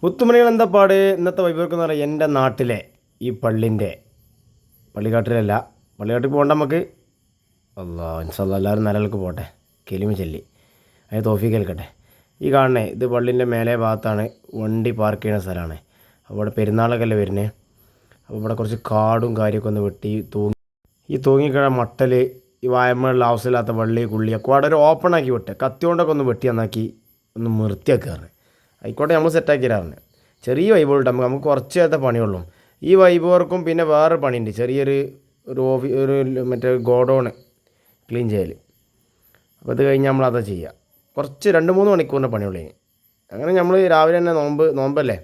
മുത്തുമണികൾ എന്താ പാട് ഇന്നത്തെ വൈബർക്കെന്ന് പറഞ്ഞാൽ എൻ്റെ നാട്ടിലെ ഈ പള്ളിക്കാട്ടിലല്ല പള്ളിക്കാട്ടിൽ പോകണ്ട നമുക്ക് അല്ലാ ഇൻഷാല്ലാ എല്ലാവരും നിലനിൽക്ക് പോട്ടെ കെലിമ ചൊല്ലി അതിന് തോഫീക്ക് കേൾക്കട്ടെ. ഈ കാണണേ ഇത് പള്ളിൻ്റെ മേലെ ഭാഗത്താണ് വണ്ടി പാർക്ക് ചെയ്യുന്ന സ്ഥലമാണ്. അപ്പോൾ ഇവിടെ പെരുന്നാളൊക്കെ അല്ലേ വരുന്നത്. അപ്പോൾ ഇവിടെ കുറച്ച് കാടും കാര്യമൊക്കെ ഒന്ന് വെട്ടി തൂങ്ങിക്കിഴ മട്ടൽ ഈ വായമ്മകളിൽ ആവശ്യമില്ലാത്ത വള്ളി കുള്ളിയൊക്കെ അവിടെ ഒരു ഓപ്പൺ ആക്കി വിട്ടെ കത്തി കൊണ്ടൊക്കെ ഒന്ന് വെട്ടി നന്നാക്കി ഒന്ന് വൃത്തിയാക്കാറ് ആയിക്കോട്ടെ. നമ്മൾ സെറ്റാക്കി തരാറുണ്ട്. ചെറിയ വൈബുകളുണ്ട് നമുക്ക് കുറച്ച് നേരത്തെ പണിയുള്ളൂ. ഈ വൈബുകൾക്കും പിന്നെ വേറെ പണിയുണ്ട്, ചെറിയൊരു ഒരു മറ്റേ ഗോഡൗണ് ക്ലീൻ ചെയ്യൽ. അപ്പോൾ ഇത് കഴിഞ്ഞ് നമ്മളതാ ചെയ്യുക. കുറച്ച് 2-3 മണിക്കൂറിൻ്റെ പണിയുള്ളൂ. അങ്ങനെ നമ്മൾ രാവിലെ തന്നെ നോമ്പല്ലേ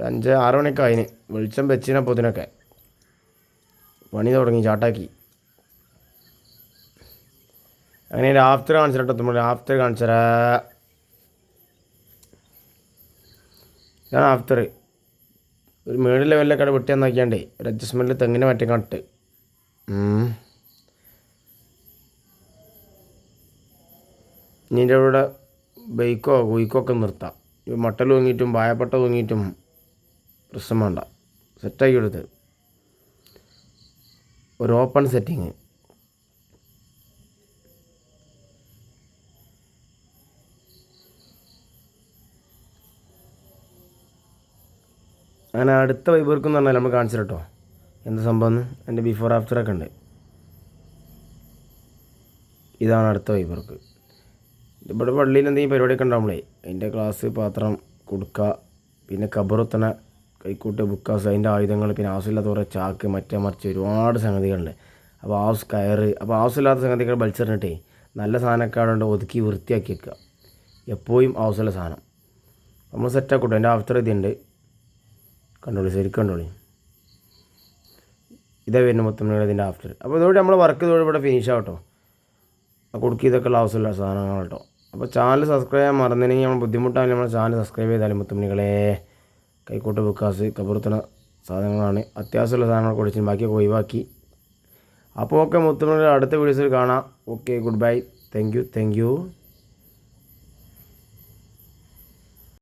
5-6 മണിയൊക്കെ അതിന് വെളിച്ചം വെച്ചിനപ്പോൾ ഇതിനൊക്കെ പണി തുടങ്ങി ചാട്ടാക്കി. അങ്ങനെ ആഫ്റ്റർ കാണിച്ചിട്ടോ നമ്മൾ ആഫ്റ്റർ കാണിച്ചരാ. ഇതാണ് ആഫ്റ്റർ. ഒരു മേളിൽ ലെവലിലൊക്കെ അവിടെ വെട്ടി നന്നാക്കിയാണ്ടേ ഒരു അഡ്ജസ്റ്റ്മെൻറ്റിൽ തെങ്ങിനെ മറ്റേ കണ്ടിട്ട് ഇതിൻ്റെ ഇവിടെ ബൈക്കോ കുയിക്കോ ഒക്കെ നിർത്താം. മട്ടൽ തൂങ്ങിയിട്ടും വായപ്പട്ട തൂങ്ങിയിട്ടും പ്രശ്നം വേണ്ട, സെറ്റാക്കി എടുത്ത് ഒരു ഓപ്പൺ സെറ്റിങ്. അങ്ങനെ അടുത്ത വൈബർക്കെന്ന് പറഞ്ഞാൽ നമ്മൾ കാണിച്ചു കേട്ടോ എന്ത് സംഭവം. എൻ്റെ ബിഫോർ ആഫ്റ്ററൊക്കെ ഉണ്ട്. ഇതാണ് അടുത്ത വൈബർക്ക്. ഇവിടെ പള്ളിയിൽ എന്തെങ്കിലും പരിപാടിയൊക്കെ ഉണ്ടാകുമ്പോഴേ അതിൻ്റെ ഗ്ലാസ് പാത്രം കൊടുക്കുക, പിന്നെ കബറുത്തണ കൈക്കൂട്ട് ബുക്കാസ് അതിൻ്റെ ആയുധങ്ങൾ, പിന്നെ ആവശ്യമില്ലാത്ത കുറേ ചാക്ക് മറ്റേ മറിച്ച് ഒരുപാട് സംഗതികളുണ്ട്. അപ്പോൾ കയറ് അപ്പോൾ ആവശ്യമില്ലാത്ത സംഗതികൾ വലിച്ചെറിഞ്ഞിട്ടേ നല്ല സാധനമൊക്കെ അവിടെ ഒതുക്കി വൃത്തിയാക്കി വെക്കുക. എപ്പോഴും ആവശ്യമുള്ള സാധനം നമ്മൾ സെറ്റാക്കൂട്ടോ. എൻ്റെ ആഫ്റ്റർ ഇതുണ്ട് കണ്ടോളി, ശരിക്കും കണ്ടോളി. ഇതേ വരുന്ന മൊത്തം ഇതിൻ്റെ ആഫ്റ്റർ. അപ്പോൾ ഇതോടെ നമ്മൾ വർക്ക് ഇതോടെ ഇവിടെ ഫിനിഷ് ആവട്ടോ. കൊടുക്കുക ഇതൊക്കെ ഉള്ള ആവശ്യമുള്ള സാധനങ്ങൾ കേട്ടോ. അപ്പോൾ ചാനൽ സബ്സ്ക്രൈബ് ചെയ്യാൻ മറന്നില്ലെങ്കിൽ നമ്മൾ ബുദ്ധിമുട്ടാണെങ്കിൽ നമ്മൾ ചാനൽ സബ്സ്ക്രൈബ് ചെയ്താലും മുത്തുമണികളെ കൈക്കോട്ട് ബുക്കാസ് കബറുത്തുന്ന സാധനങ്ങളാണ്. അത്യാവശ്യമുള്ള സാധനങ്ങൾ കൊടുച്ചു ബാക്കിയൊക്കെ ഒഴിവാക്കി. അപ്പോൾ ഓക്കെ മുത്തുമണികളെ അടുത്ത വീഡിയോസിൽ കാണാം. Okay, good bye, thank you.